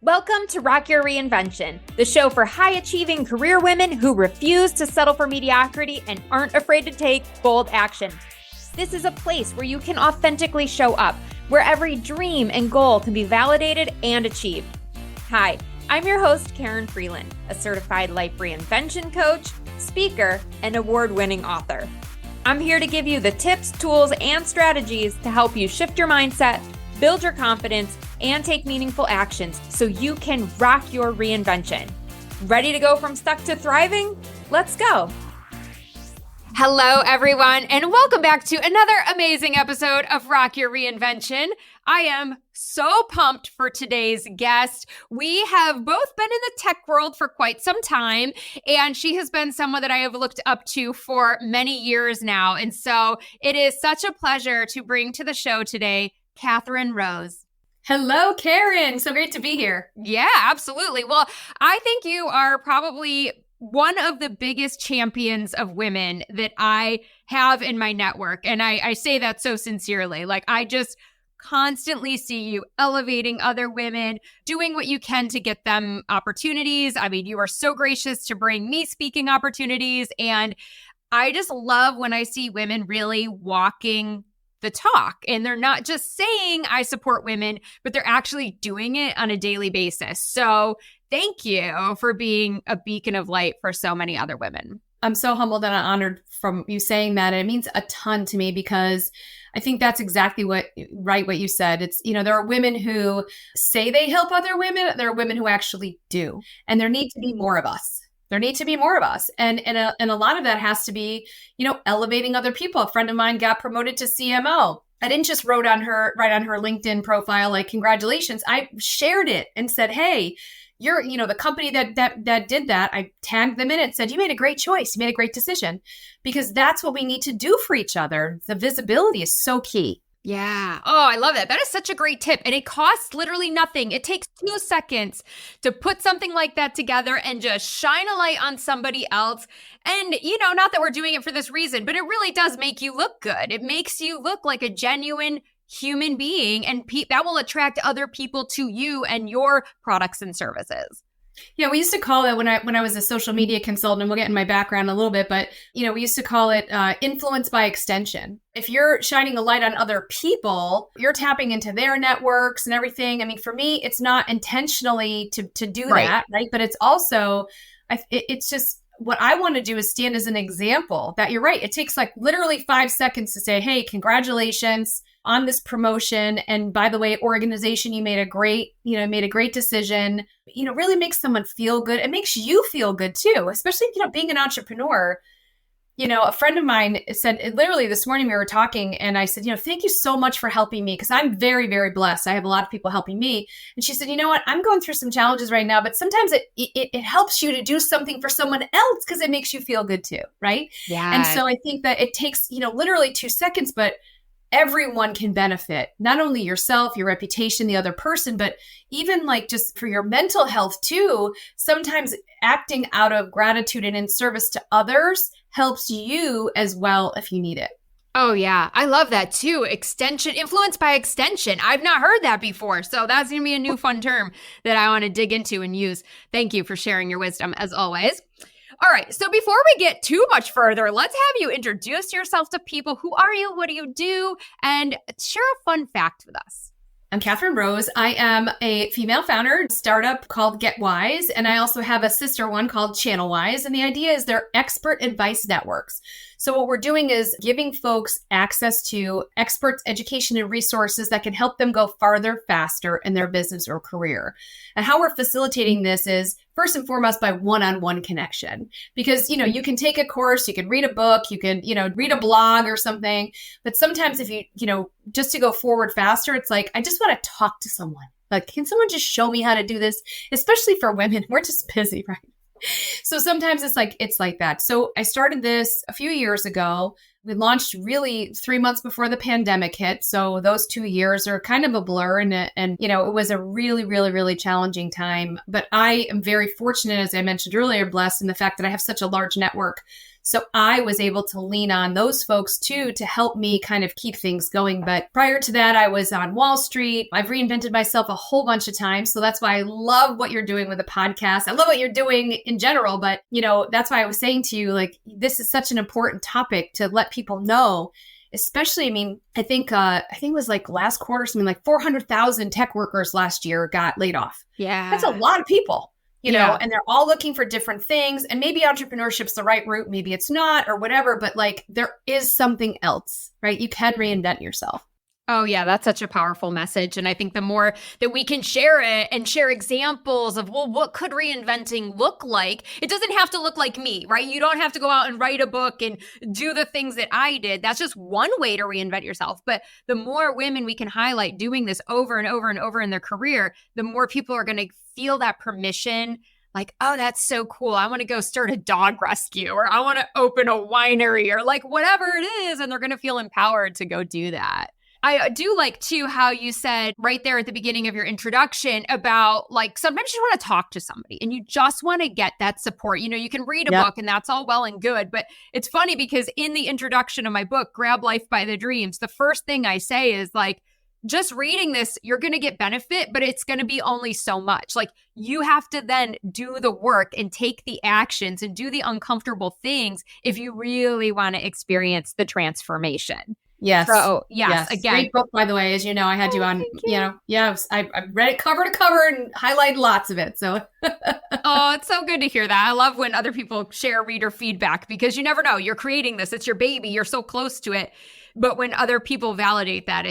Welcome to Rock Your Reinvention, the show for high-achieving career women who refuse to settle for mediocrity and aren't afraid to take bold action. This is a place where you can authentically show up, where every dream and goal can be validated and achieved. Hi, I'm your host, Kathryn Freeland, a certified life reinvention coach, speaker, and award-winning author. I'm here to give you the tips, tools, and strategies to help you shift your mindset, build your confidence, and take meaningful actions so you can rock your reinvention. Ready to go from stuck to thriving? Let's go. Hello, everyone, and welcome back to another amazing episode of Rock Your Reinvention. I am so pumped for today's guest. We have both been in the tech world for quite some time, and she has been someone that I have looked up to for many years now. And so it is such a pleasure to bring to the show today, Kathryn Rose. Hello, Karen. So great to be here. Yeah, absolutely. Well, I think you are probably one of the biggest champions of women that I have in my network. And I say that so sincerely. Like, I just constantly see you elevating other women, doing what you can to get them opportunities. I mean, you are so gracious to bring me speaking opportunities. And I just love when I see women really walking the talk, and they're not just saying I support women, but they're actually doing it on a daily basis. So thank you for being a beacon of light for so many other women. I'm so humbled and honored from you saying that. And it means a ton to me because I think that's exactly what you said. It's, there are women who say they help other women. There are women who actually do. And there need to be more of us. There need to be more of us. And a lot of that has to be, elevating other people. A friend of mine got promoted to CMO. I didn't just write on her LinkedIn profile, like, congratulations. I shared it and said, hey, you're, the company that did that. I tagged them in and said, you made a great choice. You made a great decision, because that's what we need to do for each other. The visibility is so key. Yeah. Oh, I love that. That is such a great tip. And it costs literally nothing. It takes 2 seconds to put something like that together and just shine a light on somebody else. And, not that we're doing it for this reason, but it really does make you look good. It makes you look like a genuine human being, and that will attract other people to you and your products and services. Yeah, we used to call it when I was a social media consultant, and we'll get in my background a little bit, but we used to call it influence by extension. If you're shining a light on other people, you're tapping into their networks and everything. I mean, for me, it's not intentionally to do that, right? But it's also, it's just what I want to do is stand as an example that you're right. It takes like literally 5 seconds to say, hey, congratulations on this promotion. And by the way, organization, you made a great decision. Really makes someone feel good. It makes you feel good too, especially, being an entrepreneur. A friend of mine said, literally this morning we were talking, and I said, thank you so much for helping me, because I'm very, very blessed. I have a lot of people helping me. And she said, you know what, I'm going through some challenges right now, but sometimes it helps you to do something for someone else because it makes you feel good too, right? Yeah. And so I think that it takes, literally 2 seconds, but everyone can benefit, not only yourself, your reputation, the other person, but even like just for your mental health too. Sometimes acting out of gratitude and in service to others helps you as well if you need it. Oh, yeah. I love that too. Extension, influence by extension. I've not heard that before. So that's going to be a new fun term that I want to dig into and use. Thank you for sharing your wisdom as always. All right. So before we get too much further, let's have you introduce yourself to people. Who are you? What do you do? And share a fun fact with us. I'm Kathryn Rose. I am a female founder startup called getWise, and I also have a sister one called channelwise. And the idea is they're expert advice networks. So what we're doing is giving folks access to experts, education, and resources that can help them go farther, faster in their business or career. And how we're facilitating this is first and foremost by one-on-one connection. Because, you can take a course, you can read a book, you can, read a blog or something. But sometimes if you just to go forward faster, it's like, I just want to talk to someone. Like, can someone just show me how to do this? Especially for women, we're just busy, right? So sometimes it's like that. So I started this a few years ago. We launched really 3 months before the pandemic hit. So those 2 years are kind of a blur. And it was a really, really, really challenging time. But I am very fortunate, as I mentioned earlier, blessed in the fact that I have such a large network. So I was able to lean on those folks too to help me kind of keep things going. But prior to that, I was on Wall Street. I've reinvented myself a whole bunch of times. So that's why I love what you're doing with the podcast. I love what you're doing in general. But, that's why I was saying to you, like, this is such an important topic to let people know. Especially, I think it was like last quarter, something like 400,000 tech workers last year got laid off. Yeah. That's a lot of people, you know, and they're all looking for different things. And maybe entrepreneurship's the right route. Maybe it's not or whatever, but like there is something else, right? You can reinvent yourself. Oh, yeah, that's such a powerful message. And I think the more that we can share it and share examples of, well, what could reinventing look like? It doesn't have to look like me, right? You don't have to go out and write a book and do the things that I did. That's just one way to reinvent yourself. But the more women we can highlight doing this over and over and over in their career, the more people are going to feel that permission. Like, oh, that's so cool. I want to go start a dog rescue, or I want to open a winery, or like whatever it is. And they're going to feel empowered to go do that. I do like, too, how you said right there at the beginning of your introduction about, like, sometimes you want to talk to somebody and you just want to get that support. You can read a book and that's all well and good. But it's funny because in the introduction of my book, Grab Life by the Dreams, the first thing I say is, like, just reading this, you're going to get benefit, but it's going to be only so much. Like, you have to then do the work and take the actions and do the uncomfortable things if you really want to experience the transformation. Yes. So, yes. Again. Great book, by the way. As you know, I had you on, I read it cover to cover and highlighted lots of it. So, oh, it's so good to hear that. I love when other people share reader feedback because you never know. You're creating this. It's your baby. You're so close to it. But when other people validate that,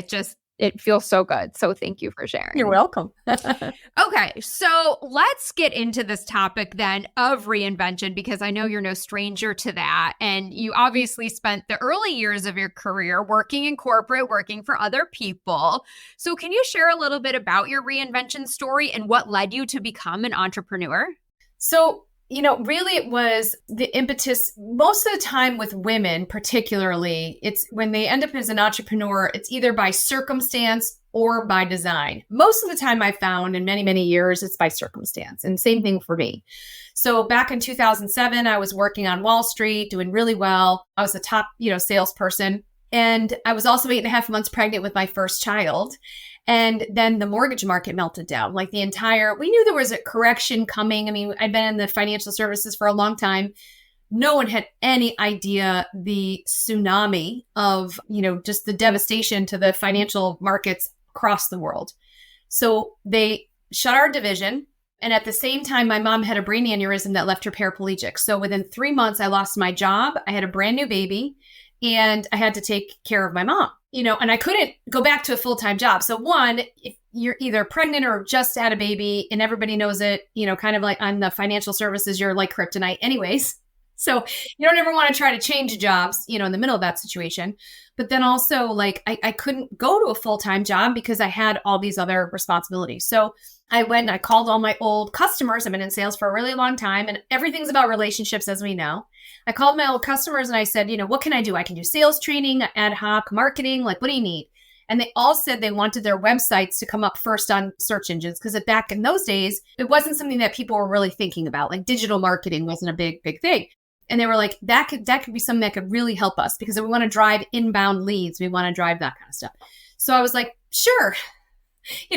it feels so good. So thank you for sharing. You're welcome. Okay. So let's get into this topic then of reinvention, because I know you're no stranger to that. And you obviously spent the early years of your career working in corporate, working for other people. So can you share a little bit about your reinvention story and what led you to become an entrepreneur? So, really it was the impetus most of the time with women, particularly. It's when they end up as an entrepreneur, it's either by circumstance or by design. Most of the time I found in many, many years, it's by circumstance, and same thing for me. So back in 2007, I was working on Wall Street, doing really well. I was the top, salesperson. And I was also 8.5 months pregnant with my first child. And then the mortgage market melted down. Like we knew there was a correction coming. I'd been in the financial services for a long time. No one had any idea the tsunami of, just the devastation to the financial markets across the world. So they shut our division. And at the same time, my mom had a brain aneurysm that left her paraplegic. So within 3 months, I lost my job. I had a brand new baby and I had to take care of my mom. And I couldn't go back to a full-time job. So one, if you're either pregnant or just had a baby and everybody knows it, kind of like on the financial services, you're like kryptonite anyways. So you don't ever want to try to change jobs, in the middle of that situation. But then also like I couldn't go to a full-time job because I had all these other responsibilities. So I went and I called all my old customers. I've been in sales for a really long time and everything's about relationships, as we know. I called my old customers and I said, what can I do? I can do sales training, ad hoc marketing. Like, what do you need? And they all said they wanted their websites to come up first on search engines because back in those days, it wasn't something that people were really thinking about. Like digital marketing wasn't a big thing. And they were like, that could be something that could really help us because we want to drive inbound leads. We want to drive that kind of stuff. So I was like, sure.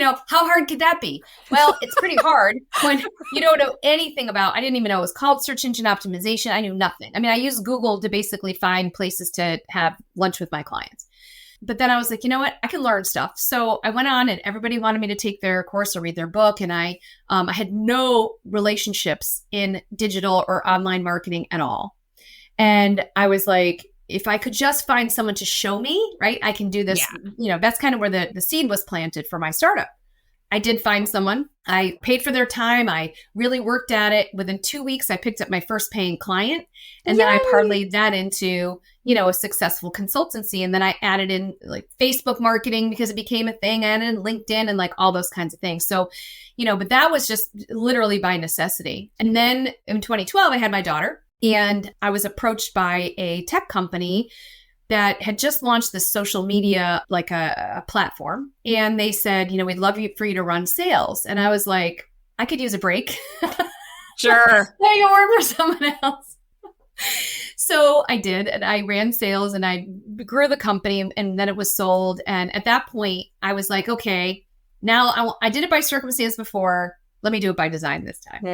How hard could that be? Well, it's pretty hard when you don't know anything about, I didn't even know it was called search engine optimization. I knew nothing. I used Google to basically find places to have lunch with my clients. But then I was like, you know what? I can learn stuff. So I went on and everybody wanted me to take their course or read their book. And I had no relationships in digital or online marketing at all. And I was like, if I could just find someone to show me, right, I can do this. Yeah. That's kind of where the seed was planted for my startup. I did find someone. I paid for their time. I really worked at it. Within 2 weeks, I picked up my first paying client. And then I parlayed that into, a successful consultancy. And then I added in like Facebook marketing because it became a thing, and in LinkedIn and like all those kinds of things. So, but that was just literally by necessity. And then in 2012, I had my daughter. And I was approached by a tech company that had just launched this social media, like a platform. And they said, we'd love for you to run sales. And I was like, I could use a break. Sure. I can work for someone else. So I did, and I ran sales and I grew the company, and then it was sold. And at that point I was like, okay, now I did it by circumstance before. Let me do it by design this time.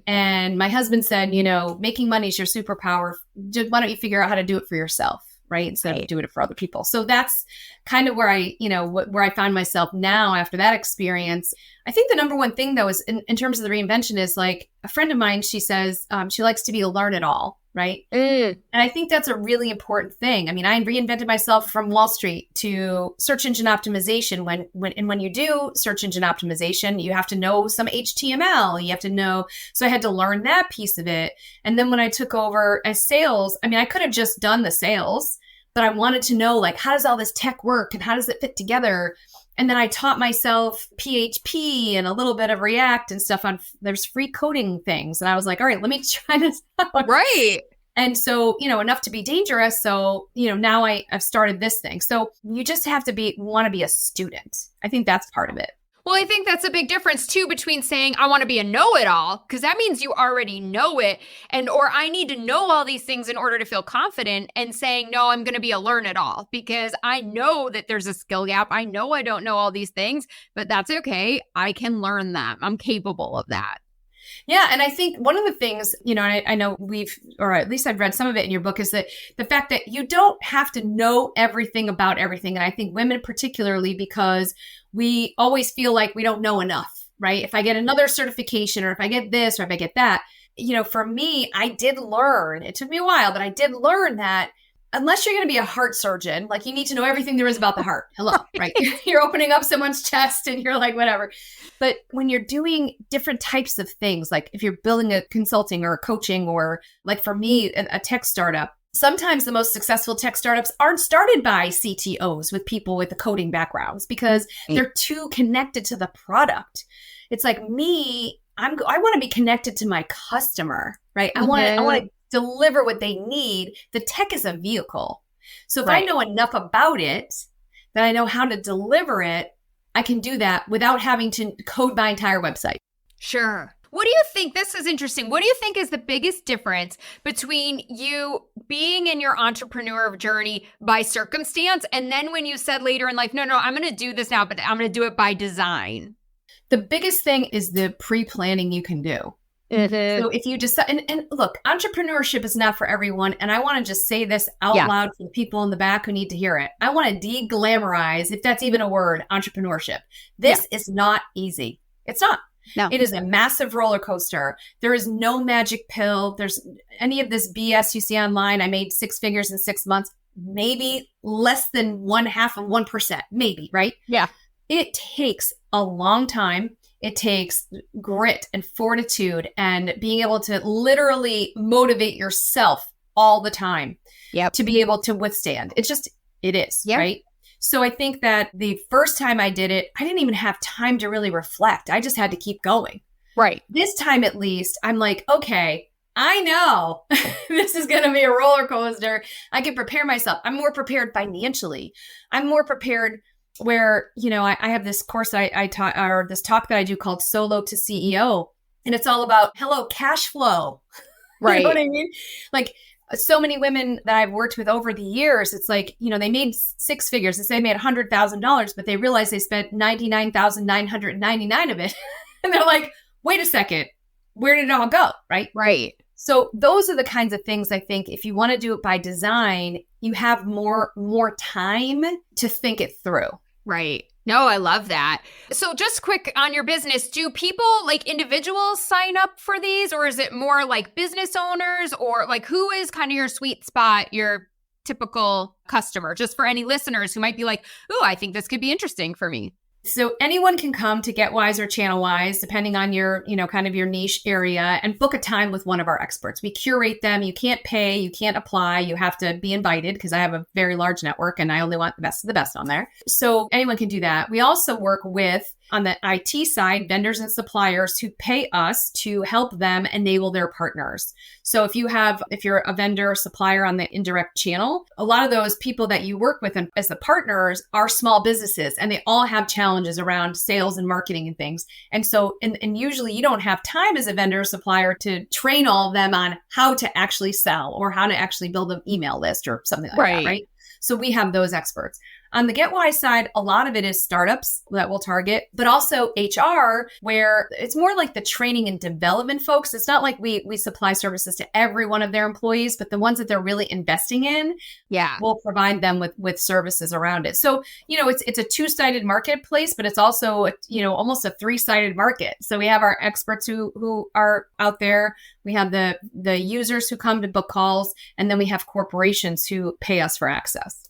And my husband said, making money is your superpower. Why don't you figure out how to do it for yourself? Right. Instead of doing it for other people. So that's kind of where where I find myself now after that experience. I think the number one thing though is in terms of the reinvention is like a friend of mine, she says she likes to be a learn it all. Right. And I think that's a really important thing. I mean, I reinvented myself from Wall Street to search engine optimization. When you do search engine optimization, you have to know some HTML. You have to know. So I had to learn that piece of it. And then when I took over as sales, I mean, I could have just done the sales, but I wanted to know, like, how does all this tech work and how does it fit together? And then I taught myself PHP and a little bit of React and stuff there's free coding things. And I was like, all right, let me try this out. Right. And so, enough to be dangerous. So, now I've started this thing. So you just have to want to be a student. I think that's part of it. Well, I think that's a big difference too between saying I want to be a know-it-all, because that means you already know it, or I need to know all these things in order to feel confident, and saying, no, I'm going to be a learn-it-all because I know that there's a skill gap. I know I don't know all these things, but that's okay. I can learn them. I'm capable of that. Yeah. And I think one of the things, I know or at least I've read some of it in your book, is that the fact that you don't have to know everything about everything. And I think women particularly, because we always feel like we don't know enough, right? If I get another certification, or if I get this, or if I get that, for me, I did learn, it took me a while, but I did learn that unless you're going to be a heart surgeon, like you need to know everything there is about the heart. Hello, right? You're opening up someone's chest and you're like, whatever. But when you're doing different types of things, like if you're building a consulting or a coaching, or like for me, a tech startup, sometimes the most successful tech startups aren't started by CTOs with people with the coding backgrounds, because they're too connected to the product. It's like me, I want to be connected to my customer, right? I want to deliver what they need. The tech is a vehicle. So if I know enough about it, that I know how to deliver it, I can do that without having to code my entire website. Sure. What do you think? This is interesting. What do you think is the biggest difference between you being in your entrepreneur journey by circumstance, and then when you said later in life, no, I'm going to do this now, but I'm going to do it by design? The biggest thing is the pre-planning you can do. So if you decide, and look, entrepreneurship is not for everyone. And I want to just say this out loud for the people in the back who need to hear it. I want to deglamorize, if that's even a word, entrepreneurship. This is not easy. It's not. No. It is a massive roller coaster. There is no magic pill. There's any of this BS you see online. I made 6 figures in 6 months, maybe less than 0.5%, maybe, right? Yeah. It takes a long time. It takes grit and fortitude and being able to literally motivate yourself all the time to be able to withstand. It is, right? So I think that the first time I did it, I didn't even have time to really reflect. I just had to keep going. Right. This time, at least, I'm like, okay, I know this is going to be a roller coaster. I can prepare myself. I'm more prepared financially. I'm more prepared where, I have this course I taught, or this talk that I do called Solo to CEO. And it's all about, hello, cash flow. Right. You know what I mean? Like so many women that I've worked with over the years, it's like, they made 6 figures. They say they made $100,000, but they realized they spent $99,999 of it. And they're like, wait a second, where did it all go? Right. Right. So those are the kinds of things I think if you want to do it by design, you have more time to think it through. Right. No, I love that. So just quick on your business, do people, like individuals, sign up for these, or is it more like business owners, or like who is kind of your sweet spot, your typical customer, just for any listeners who might be like, oh, I think this could be interesting for me? So anyone can come to getWise or channelwise, depending on your, kind of your niche area, and book a time with one of our experts. We curate them. You can't pay, you can't apply. You have to be invited, because I have a very large network and I only want the best of the best on there. So anyone can do that. We also work with on the IT side, vendors and suppliers who pay us to help them enable their partners. So if you're a vendor or supplier on the indirect channel, a lot of those people that you work with and as the partners are small businesses, and they all have challenges around sales and marketing and things. And so, and usually you don't have time as a vendor or supplier to train all of them on how to actually sell or how to actually build an email list or something like that, right? So we have those experts. On the getWise side, a lot of it is startups that we'll target, but also HR, where it's more like the training and development folks. It's not like we supply services to every one of their employees, but the ones that they're really investing in, we'll provide them with services around it. So, it's a two-sided marketplace, but it's also, almost a three-sided market. So we have our experts who are out there. We have the users who come to book calls, and then we have corporations who pay us for access.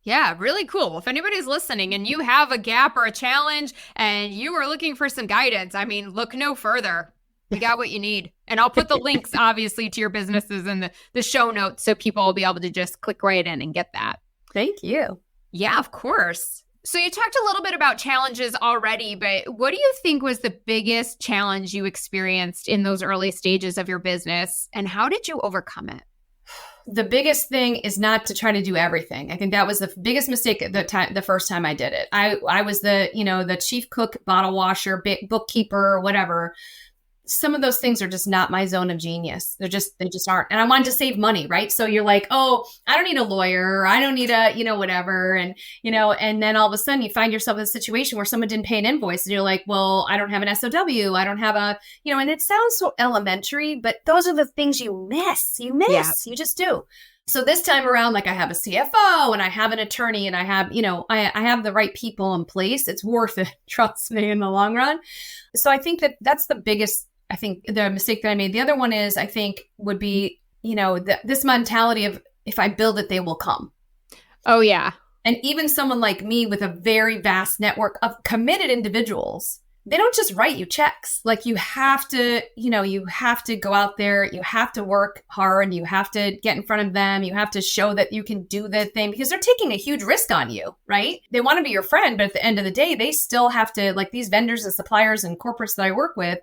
Yeah, really cool. Well, if anybody's listening and you have a gap or a challenge and you are looking for some guidance, look no further. We got what you need. And I'll put the links, obviously, to your businesses in the show notes so people will be able to just click right in and get that. Thank you. Yeah, of course. So you talked a little bit about challenges already, but what do you think was the biggest challenge you experienced in those early stages of your business, and how did you overcome it? The biggest thing is not to try to do everything. I think that was the biggest mistake the first time I did it. I was the chief cook, bottle washer, bookkeeper, whatever. Some of those things are just not my zone of genius. They just aren't. And I wanted to save money, right? So you're like, oh, I don't need a lawyer. I don't need a, whatever. And, and then all of a sudden you find yourself in a situation where someone didn't pay an invoice and you're like, well, I don't have an SOW. I don't have a, and it sounds so elementary, but those are the things you miss. Yeah. You just do. So this time around, like I have a CFO and I have an attorney and I have, I have the right people in place. It's worth it. Trust me, in the long run. So I think that's the biggest, the mistake that I made. The other one is, I think, would be, this mentality of if I build it, they will come. Oh, yeah. And even someone like me with a very vast network of committed individuals, they don't just write you checks. Like you have to go out there, you have to work hard, you have to get in front of them, you have to show that you can do the thing because they're taking a huge risk on you, right? They want to be your friend, but at the end of the day, they still have to, like these vendors and suppliers and corporates that I work with,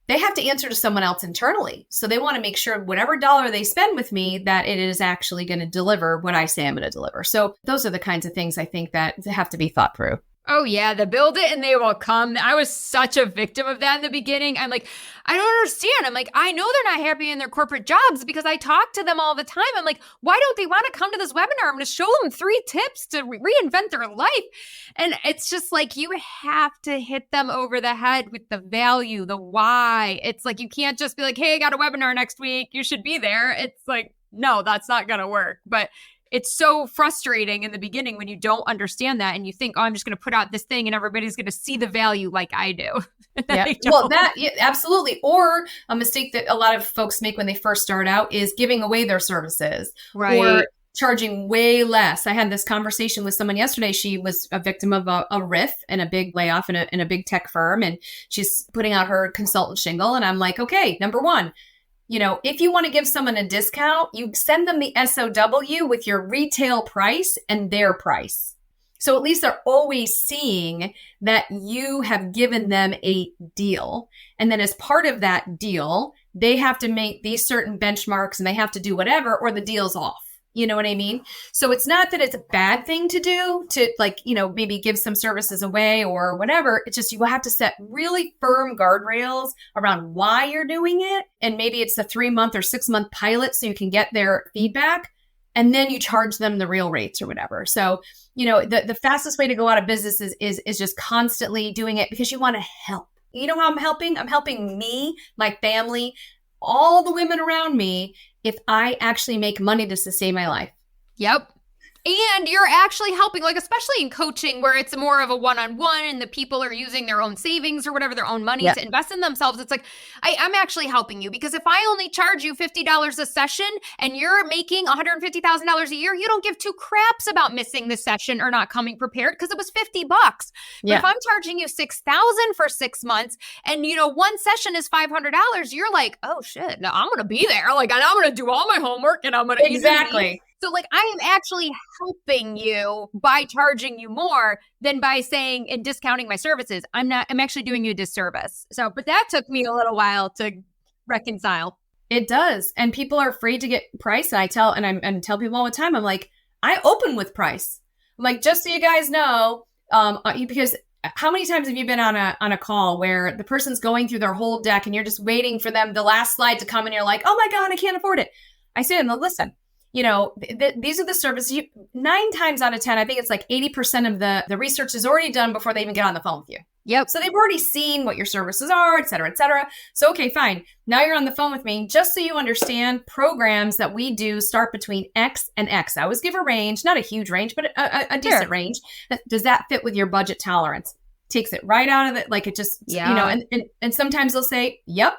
they have to answer to someone else internally. So they want to make sure whatever dollar they spend with me, that it is actually going to deliver what I say I'm going to deliver. So those are the kinds of things I think that have to be thought through. Oh, yeah. The build it and they will come. I was such a victim of that in the beginning. I'm like, I don't understand. I'm like, I know they're not happy in their corporate jobs because I talk to them all the time. I'm like, why don't they want to come to this webinar? I'm going to show them 3 tips to reinvent their life. And it's just like, you have to hit them over the head with the value, the why. It's like, you can't just be like, hey, I got a webinar next week. You should be there. It's like, no, that's not going to work. But it's so frustrating in the beginning when you don't understand that and you think, oh, I'm just going to put out this thing and everybody's going to see the value like I do. Yeah. Well, absolutely. Or a mistake that a lot of folks make when they first start out is giving away their services, right? Or charging way less. I had this conversation with someone yesterday. She was a victim of a RIF and a big layoff in a big tech firm, and she's putting out her consultant shingle. And I'm like, okay, number one, if you want to give someone a discount, you send them the SOW with your retail price and their price. So at least they're always seeing that you have given them a deal. And then as part of that deal, they have to make these certain benchmarks and they have to do whatever, or the deal's off. You know what I mean? So it's not that it's a bad thing to do to maybe give some services away or whatever. It's just you have to set really firm guardrails around why you're doing it. And maybe it's a 3-month or 6-month pilot so you can get their feedback. And then you charge them the real rates or whatever. So, the fastest way to go out of business is just constantly doing it because you want to help. You know how I'm helping? I'm helping me, my family, all the women around me, if I actually make money to sustain my life. Yep. And you're actually helping, like, especially in coaching where it's more of a one-on-one and the people are using their own savings or whatever, their own money to invest in themselves. It's like, I'm actually helping you because if I only charge you $50 a session and you're making $150,000 a year, you don't give 2 craps about missing the session or not coming prepared because it was $50. But if I'm charging you $6,000 for 6 months and, one session is $500, you're like, oh shit, no, I'm going to be there. Like, I'm going to do all my homework and I'm going to Exactly. So like I am actually helping you by charging you more than by saying and discounting my services. I'm actually doing you a disservice. So, but that took me a little while to reconcile. It does. And people are afraid to get price. And I tell people all the time, I'm like, I open with price. I'm like, just so you guys know, because how many times have you been on a call where the person's going through their whole deck and you're just waiting for them, the last slide to come and you're like, oh my God, I can't afford it. I say to them, listen, these are the services 9 times out of 10, I think it's like 80% of the research is already done before they even get on the phone with you. Yep. So they've already seen what your services are, et cetera, et cetera. So, okay, fine. Now you're on the phone with me. Just so you understand, programs that we do start between X and X. I always give a range, not a huge range, but a decent range. Does that fit with your budget tolerance? Takes it right out of it. Like it just, and sometimes they'll say, yep.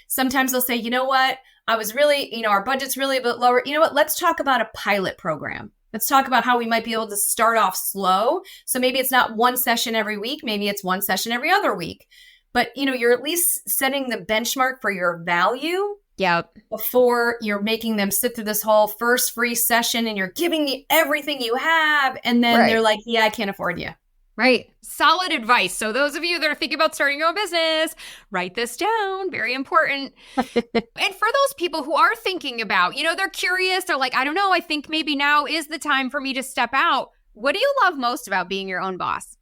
Sometimes they'll say, you know what? I was really, our budget's really a bit lower. You know what? Let's talk about a pilot program. Let's talk about how we might be able to start off slow. So maybe it's not one session every week. Maybe it's one session every other week. But, you're at least setting the benchmark for your value. Yep. Before you're making them sit through this whole first free session and you're giving me everything you have. And then they're like, yeah, I can't afford you. Right. Solid advice. So those of you that are thinking about starting your own business, write this down. Very important. And for those people who are thinking about, they're curious. They're like, I don't know. I think maybe now is the time for me to step out. What do you love most about being your own boss?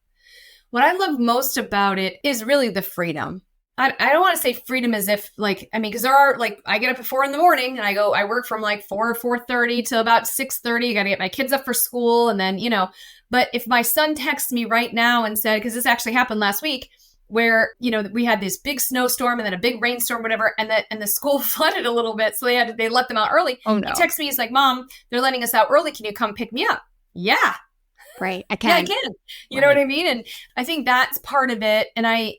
What I love most about it is really the freedom. I don't want to say freedom as if because there are I get up at 4 a.m. and I work from 4:30 till about 6:30. I got to get my kids up for school. And then, but if my son texts me right now and said, because this actually happened last week where, we had this big snowstorm and then a big rainstorm, whatever. And the school flooded a little bit. So they let them out early. Oh no. He texts me. He's like, Mom, they're letting us out early. Can you come pick me up? Yeah. Right. I can. Yeah, I can. You know what I mean? And I think that's part of it. And I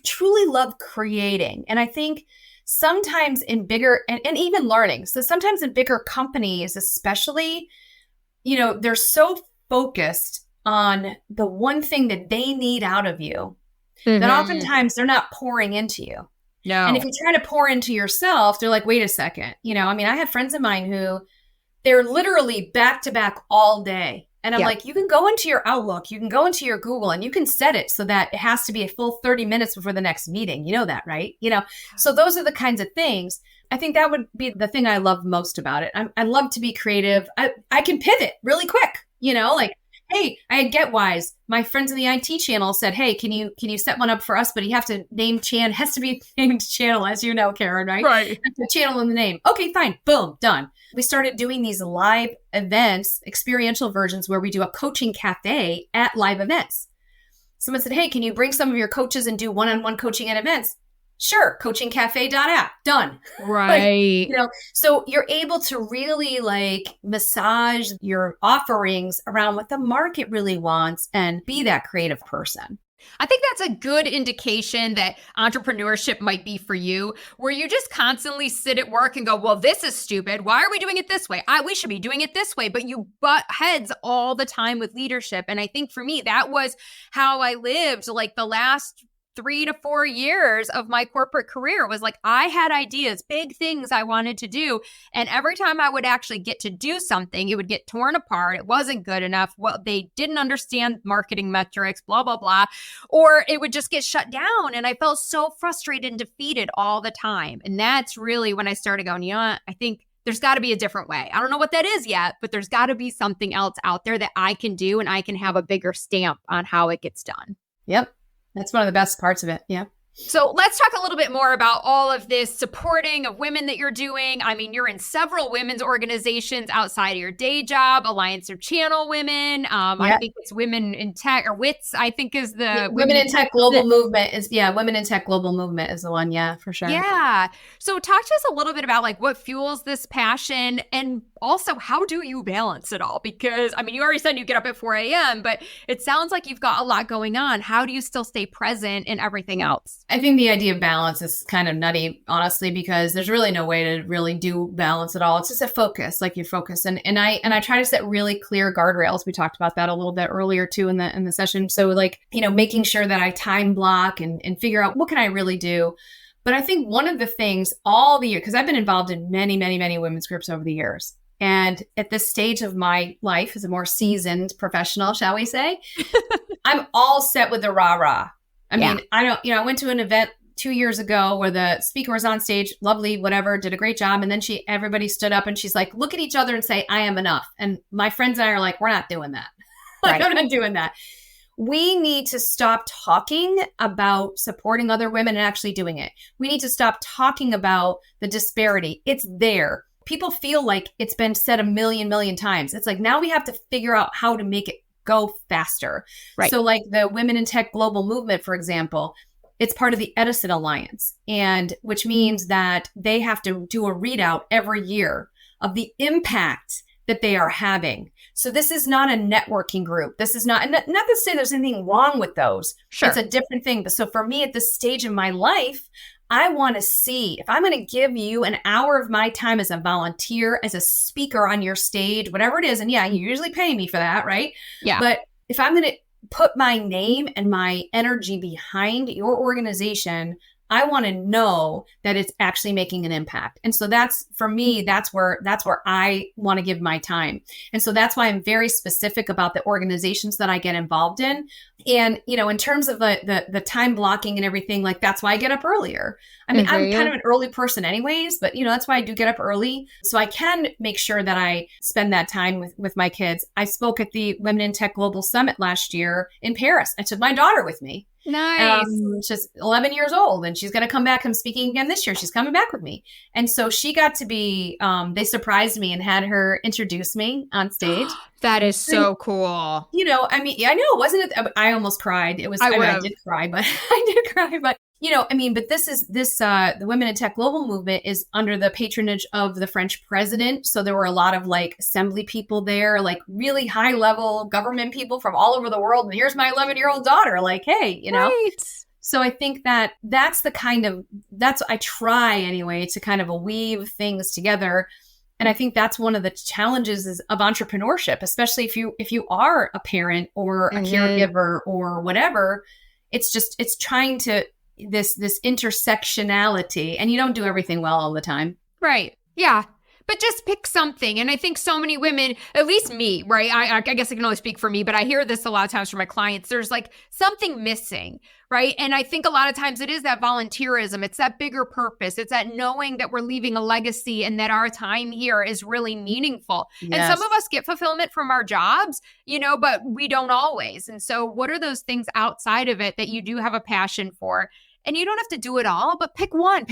truly love creating. And I think sometimes in bigger and even learning. So sometimes in bigger companies, especially, they're so focused on the one thing that they need out of you that oftentimes they're not pouring into you. No. And if you try to pour into yourself, they're like, wait a second. I had friends of mine who they're literally back to back all day. And I'm like, you can go into your Outlook, you can go into your Google, and you can set it so that it has to be a full 30 minutes before the next meeting. You know that, right? So those are the kinds of things. I think that would be the thing I love most about it. I love to be creative. I can pivot really quick, hey, I had getWise. My friends in the IT channel said, hey, can you set one up for us? But you have to name has to be named channel, as you know, Karen, right? Right. The channel in the name. Okay, fine. Boom, done. We started doing these live events, experiential versions where we do a coaching cafe at live events. Someone said, hey, can you bring some of your coaches and do one-on-one coaching at events? Sure. Coachingcafe.app. Done. Right. So you're able to really massage your offerings around what the market really wants and be that creative person. I think that's a good indication that entrepreneurship might be for you, where you just constantly sit at work and go, well, this is stupid. Why are we doing it this way? We should be doing it this way. But you butt heads all the time with leadership. And I think for me, that was how I lived the last 3 to 4 years of my corporate career. Was I had ideas, big things I wanted to do. And every time I would actually get to do something, it would get torn apart. It wasn't good enough. Well, they didn't understand marketing metrics, blah, blah, blah. Or it would just get shut down. And I felt so frustrated and defeated all the time. And that's really when I started going, I think there's got to be a different way. I don't know what that is yet, but there's got to be something else out there that I can do and I can have a bigger stamp on how it gets done. Yep. That's one of the best parts of it. Yeah. So let's talk a little bit more about all of this supporting of women that you're doing. I mean, you're in several women's organizations outside of your day job, Alliance of Channel Women. I think it's Women in Tech, or WITS, I think is the Women in Tech Global Movement is, Women in Tech Global Movement is the one. Yeah, for sure. Yeah. So talk to us a little bit about what fuels this passion, and also how do you balance it all? Because you already said you get up at 4 a.m., but it sounds like you've got a lot going on. How do you still stay present in everything else? I think the idea of balance is kind of nutty, honestly, because there's really no way to really do balance at all. It's just a focus, you focus. And I try to set really clear guardrails. We talked about that a little bit earlier too in the session. So making sure that I time block and figure out what can I really do. But I think one of the things all the year, because I've been involved in many, many, many women's groups over the years. And at this stage of my life as a more seasoned professional, shall we say, I'm all set with the rah-rah. I mean, I went to an event 2 years ago where the speaker was on stage, lovely, whatever, did a great job. And then everybody stood up and she's like, look at each other and say, I am enough. And my friends and I are like, we're not doing that. Like, I'm not doing that. We need to stop talking about supporting other women and actually doing it. We need to stop talking about the disparity. It's there. People feel like it's been said a million times. It's like, now we have to figure out how to make it go faster. Right. So like the Women in Tech Global Movement, for example, it's part of the Edison Alliance, and which means that they have to do a readout every year of the impact that they are having. So this is not a networking group. This is not to say there's anything wrong with those. Sure. It's a different thing. But so for me at this stage of my life, I want to see if I'm going to give you an hour of my time as a volunteer, as a speaker on your stage, whatever it is. And yeah, you usually pay me for that, right? Yeah. But if I'm going to put my name and my energy behind your organization, I want to know that it's actually making an impact. And so that's, for me, that's where I want to give my time. And so that's why I'm very specific about the organizations that I get involved in. And, you know, in terms of the time blocking and everything, like, that's why I get up earlier. I mean, I'm kind of an early person anyways, but, you know, that's why I do get up early. So I can make sure that I spend that time with my kids. I spoke at the Women in Tech Global Summit last year in Paris. I took my daughter with me. Nice. She's 11 years old and she's going to come back. I'm speaking again this year. She's coming back with me. And so she got to be, they surprised me and had her introduce me on stage. That is so cool. You know, I mean, I know, wasn't it? I almost cried. It was, I did cry, but you know, I mean, but the Women in Tech Global Movement is under the patronage of the French president. So there were a lot of like assembly people there, like really high level government people from all over the world. And here's my 11-year-old daughter, like, hey, you know. Right. So I think that's I try anyway to kind of weave things together. And I think that's one of the challenges of entrepreneurship, especially if you are a parent or a caregiver or whatever. It's trying to this intersectionality, and you don't do everything well all the time. Right. Yeah. But just pick something. And I think so many women, at least me, right? I guess I can only speak for me, but I hear this a lot of times from my clients. There's like something missing, right? And I think a lot of times it is that volunteerism. It's that bigger purpose. It's that knowing that we're leaving a legacy and that our time here is really meaningful. Yes. And some of us get fulfillment from our jobs, you know, but we don't always. And so what are those things outside of it that you do have a passion for? And you don't have to do it all, but pick one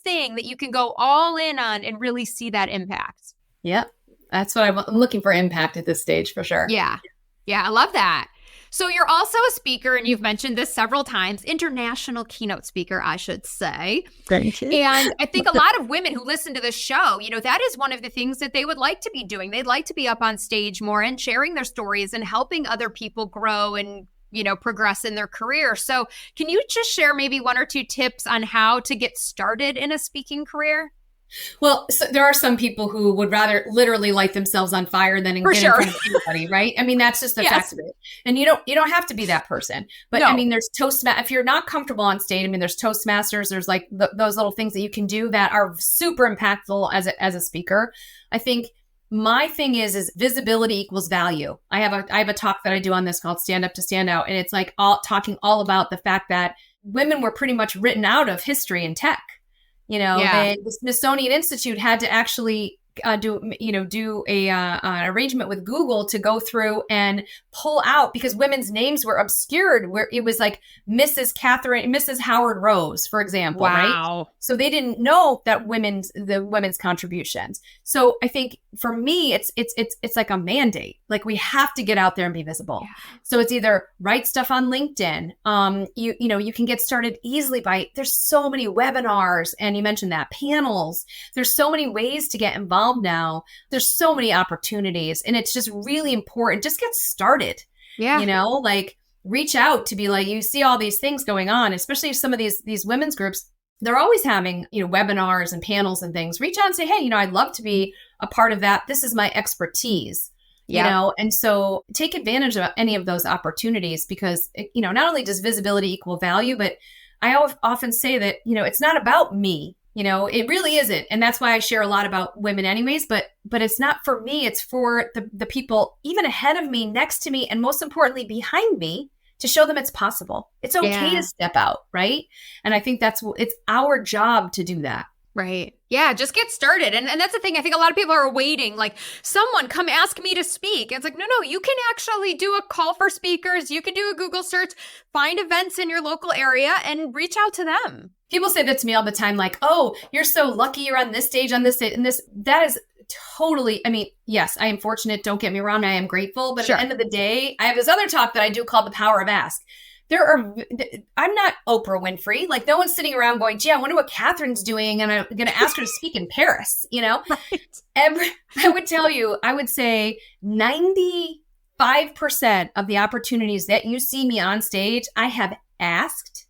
thing that you can go all in on and really see that impact. Yep. That's what I'm looking for, impact at this stage for sure. Yeah. Yeah. I love that. So you're also a speaker, and you've mentioned this several times, international keynote speaker, I should say. Thank you. And I think a lot of women who listen to this show, you know, that is one of the things that they would like to be doing. They'd like to be up on stage more and sharing their stories and helping other people grow and, you know, progress in their career. So can you just share maybe 1 or 2 tips on how to get started in a speaking career? Well, so there are some people who would rather literally light themselves on fire than get in front of anybody, right? I mean, that's just the fact of it. And you don't have to be that person. But no. I mean, there's if you're not comfortable on stage, I mean, there's Toastmasters, there's like those little things that you can do that are super impactful as a speaker. I think my thing is visibility equals value. I have a talk that I do on this called Stand Up to Stand Out. And it's like talking all about the fact that women were pretty much written out of history and tech. You know, the Smithsonian Institute had to actually do an arrangement with Google to go through and pull out, because women's names were obscured, where it was like Mrs. Howard Rose, for example. Wow. Right? So they didn't know that the women's contributions. So I think for me, it's like a mandate. Like, we have to get out there and be visible. Yeah. So it's either write stuff on LinkedIn. You can get started easily there's so many webinars, and you mentioned that, panels. There's so many ways to get involved now. There's so many opportunities, and it's just really important. Just get started. Yeah. You know, like, reach out to be like, you see all these things going on, especially some of these women's groups. They're always having, you know, webinars and panels and things. Reach out and say, hey, you know, I'd love to be a part of that. This is my expertise. You know, and so take advantage of any of those opportunities, because, you know, not only does visibility equal value, but I often say that, you know, it's not about me It really isn't. And that's why I share a lot about women anyways, but it's not for me. It's for the people even ahead of me, next to me, and most importantly, behind me, to show them it's possible. It's okay to step out, right? And I think it's our job to do that. Right. Yeah, just get started. And that's the thing. I think a lot of people are waiting, like, someone come ask me to speak. And it's like, no, you can actually do a call for speakers. You can do a Google search, find events in your local area and reach out to them. People say that to me all the time, like, oh, you're so lucky you're on this stage, and this. That is totally, yes, I am fortunate. Don't get me wrong. I am grateful. But At the end of the day, I have this other talk that I do called The Power of Ask. I'm not Oprah Winfrey. Like, no one's sitting around going, gee, I wonder what Kathryn's doing. And I'm going to ask her to speak in Paris, Right. I would say 95% of the opportunities that you see me on stage, I have asked,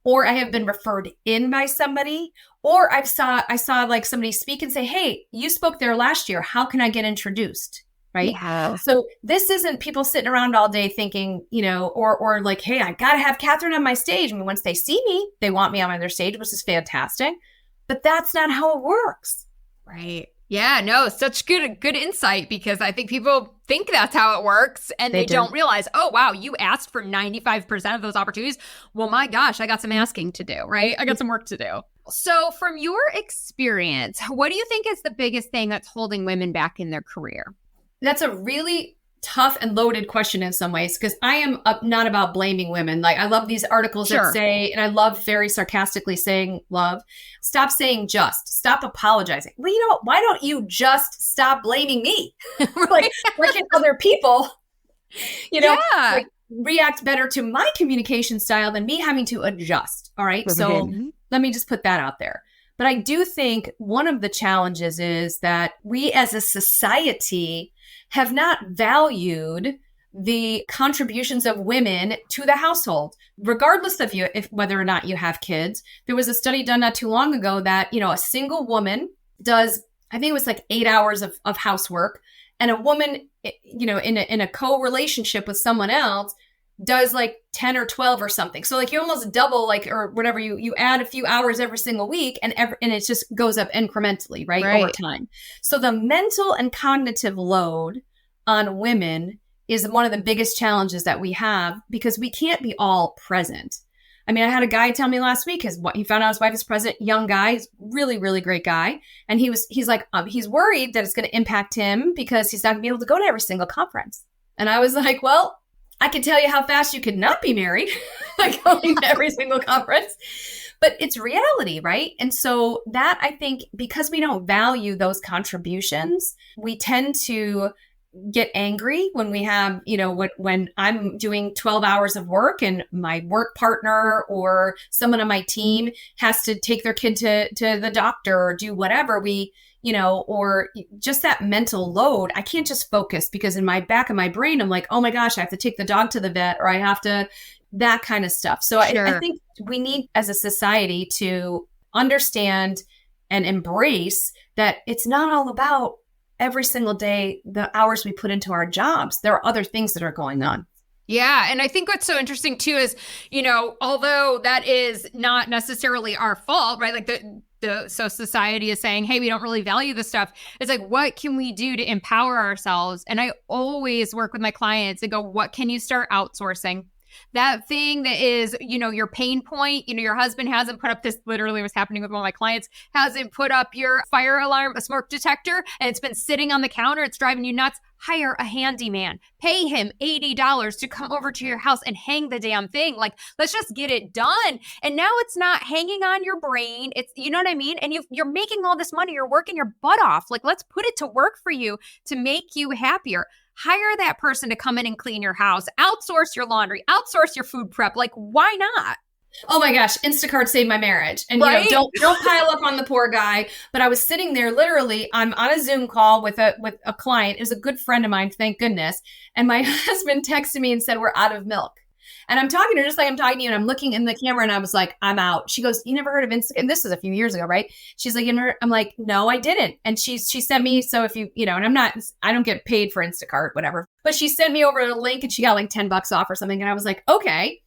or I have been referred in by somebody, or I saw like somebody speak and say, hey, you spoke there last year. How can I get introduced? Right. Yeah. So this isn't people sitting around all day thinking, or like, hey, I got to have Kathryn on my stage. Once they see me, they want me on their stage, which is fantastic. But that's not how it works. Right. Yeah, no, such good insight, because I think people think that's how it works and they don't realize, oh, wow, you asked for 95% of those opportunities. Well, my gosh, I got some asking to do, right? I got some work to do. So from your experience, what do you think is the biggest thing that's holding women back in their career? That's a really tough and loaded question in some ways, because I am not about blaming women. Like, I love these articles that say, and I love very sarcastically saying stop saying just, stop apologizing. Well, you know what? Why don't you just stop blaming me? Like, why can't other people, like, react better to my communication style than me having to adjust? All right. So let me just put that out there. But I do think one of the challenges is that we as a society have not valued the contributions of women to the household, regardless of whether or not you have kids. There was a study done not too long ago that, a single woman does, I think it was like 8 hours of housework, and a woman, in a co-relationship with someone else does like 10 or 12 or something. So like you almost double, like, or whatever, you add a few hours every single week, and it just goes up incrementally, right, over time. So the mental and cognitive load on women is one of the biggest challenges that we have, because we can't be all present. I had a guy tell me last week, he found out his wife is pregnant, young guy, really, really great guy. And he's like, he's worried that it's going to impact him because he's not going to be able to go to every single conference. And I was like, well, I can tell you how fast you could not be married by going to every single conference, but it's reality, right? And so that, I think, because we don't value those contributions, we tend to get angry when we have, when I'm doing 12 hours of work and my work partner or someone on my team has to take their kid to the doctor or do whatever, or just that mental load. I can't just focus, because in my back of my brain, I'm like, oh my gosh, I have to take the dog to the vet, or I have to, that kind of stuff. So I think we need, as a society, to understand and embrace that it's not all about every single day the hours we put into our jobs. There are other things that are going on. Yeah. And I think what's so interesting too is, although that is not necessarily our fault, right? Like so society is saying, hey, we don't really value this stuff. It's like, what can we do to empower ourselves? And I always work with my clients and go, what can you start outsourcing? That thing that is, your pain point, your husband hasn't put up, this literally was happening with one of my clients, hasn't put up your fire alarm, a smoke detector, and it's been sitting on the counter. It's driving you nuts. Hire a handyman, pay him $80 to come over to your house and hang the damn thing. Like, let's just get it done. And now it's not hanging on your brain. It's, you know what I mean? And you're making all this money. You're working your butt off. Like, let's put it to work for you to make you happier. Hire that person to come in and clean your house, outsource your laundry, outsource your food prep. Like, why not? Oh my gosh, Instacart saved my marriage. And don't pile up on the poor guy. But I was sitting there, literally, I'm on a Zoom call with a client. It was a good friend of mine, thank goodness. And my husband texted me and said, we're out of milk. And I'm talking to her just like I'm talking to you, and I'm looking in the camera, and I was like, I'm out. She goes, you never heard of Instacart? And this was a few years ago, right? She's like, I'm like, no, I didn't. And she sent me, so if and I don't get paid for Instacart, whatever. But she sent me over a link, and she got like $10 off or something. And I was like, okay,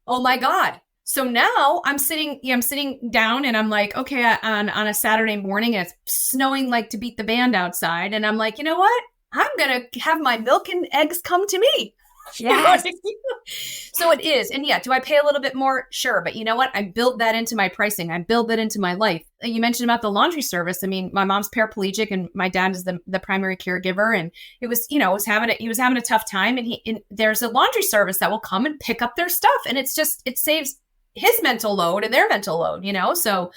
oh my God. So now I'm sitting down and I'm like, okay, on a Saturday morning, it's snowing like to beat the band outside. And I'm like, you know what? I'm going to have my milk and eggs come to me. Yes. So it is. And yeah, do I pay a little bit more? Sure. But you know what? I build that into my pricing. I build that into my life. You mentioned about the laundry service. I mean, my mom's paraplegic and my dad is the primary caregiver. And it was, he was having a tough time. And there's a laundry service that will come and pick up their stuff. And it saves his mental load and their mental load, so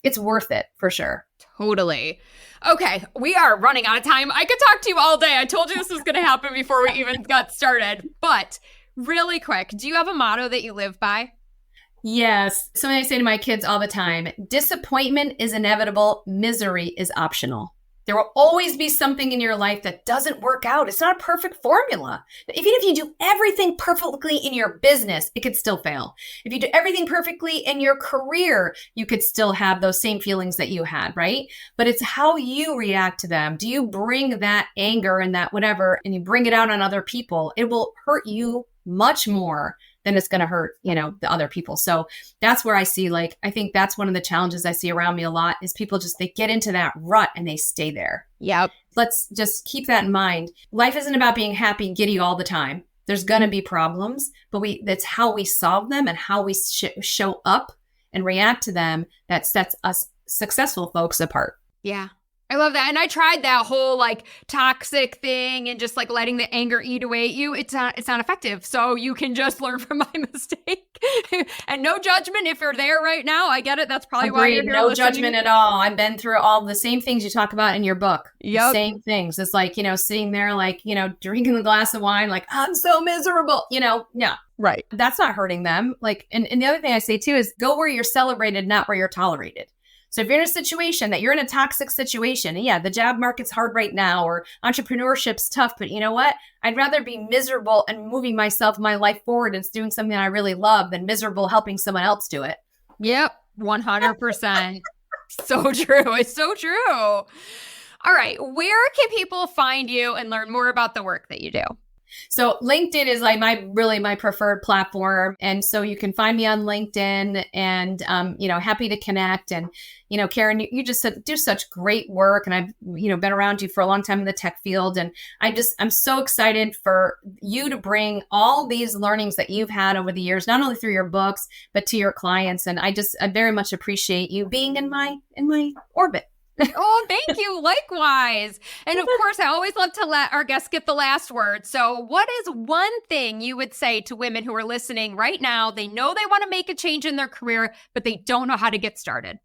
it's worth it for sure. Totally. Okay, we are running out of time. I could talk to you all day. I told you this was going to happen before we even got started. But really quick, do you have a motto that you live by? Yes. Something I say to my kids all the time: disappointment is inevitable. Misery is optional. There will always be something in your life that doesn't work out. It's not a perfect formula. Even if you do everything perfectly in your business, it could still fail. If you do everything perfectly in your career, you could still have those same feelings that you had, right? But it's how you react to them. Do you bring that anger and that whatever, and you bring it out on other people? It will hurt you much more than it's going to hurt, the other people. So that's where I see, I think that's one of the challenges I see around me a lot is people they get into that rut and they stay there. Yep. Let's just keep that in mind. Life isn't about being happy and giddy all the time. There's going to be problems, but that's how we solve them and how we show up and react to them that sets us successful folks apart. Yeah. I love that. And I tried that whole toxic thing and just letting the anger eat away at you. It's not effective. So you can just learn from my mistake and no judgment if you're there right now. I get it. That's probably why you're here. No judgment at all. I've been through all the same things you talk about in your book. Yep. Same things. It's sitting there, drinking a glass of wine, I'm so miserable, yeah. Right. That's not hurting them. And the other thing I say too is go where you're celebrated, not where you're tolerated. So if you're in a situation that you're in a toxic situation, and yeah, the job market's hard right now, or entrepreneurship's tough, but you know what? I'd rather be miserable and moving my life forward and doing something I really love than miserable helping someone else do it. Yep. 100%. So true. It's so true. All right. Where can people find you and learn more about the work that you do? So LinkedIn is my preferred platform. And so you can find me on LinkedIn and, happy to connect. And, Karen, you just do such great work. And I've, been around you for a long time in the tech field. And I'm so excited for you to bring all these learnings that you've had over the years, not only through your books, but to your clients. And I very much appreciate you being in my orbit. Oh, thank you. Likewise. And of course, I always love to let our guests get the last word. So what is one thing you would say to women who are listening right now? They know they want to make a change in their career, but they don't know how to get started.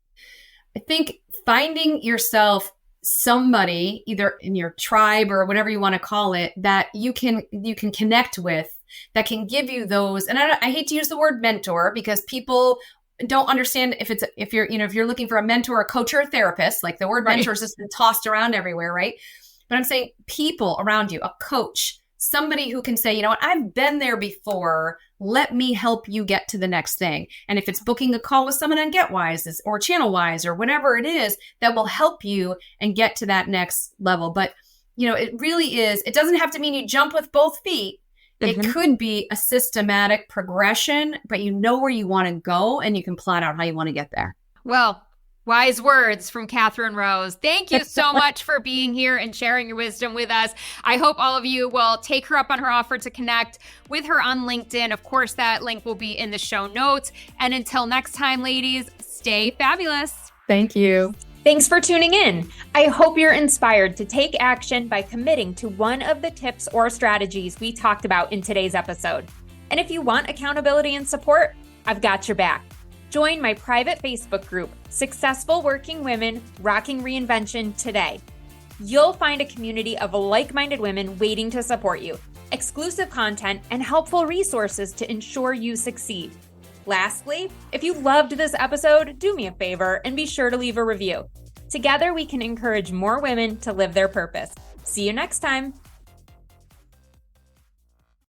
I think finding yourself somebody, either in your tribe or whatever you want to call it, that you can connect with, that can give you those. And I hate to use the word mentor because people don't understand if you're looking for a mentor, a coach, or a therapist. The word mentor has just been tossed around everywhere, right? But I'm saying people around you, a coach, somebody who can say, you know what, I've been there before. Let me help you get to the next thing. And if it's booking a call with someone on getWise or channelwise or whatever it is, that will help you and get to that next level. But it really is. It doesn't have to mean you jump with both feet. It could be a systematic progression, but you know where you want to go and you can plot out how you want to get there. Well, wise words from Kathryn Rose. Thank you so much for being here and sharing your wisdom with us. I hope all of you will take her up on her offer to connect with her on LinkedIn. Of course, that link will be in the show notes. And until next time, ladies, stay fabulous. Thank you. Thanks for tuning in. I hope you're inspired to take action by committing to one of the tips or strategies we talked about in today's episode. And if you want accountability and support, I've got your back. Join my private Facebook group, Successful Working Women Rocking Reinvention, today. You'll find a community of like-minded women waiting to support you, exclusive content, and helpful resources to ensure you succeed. Lastly, if you loved this episode, do me a favor and be sure to leave a review. Together, we can encourage more women to live their purpose. See you next time.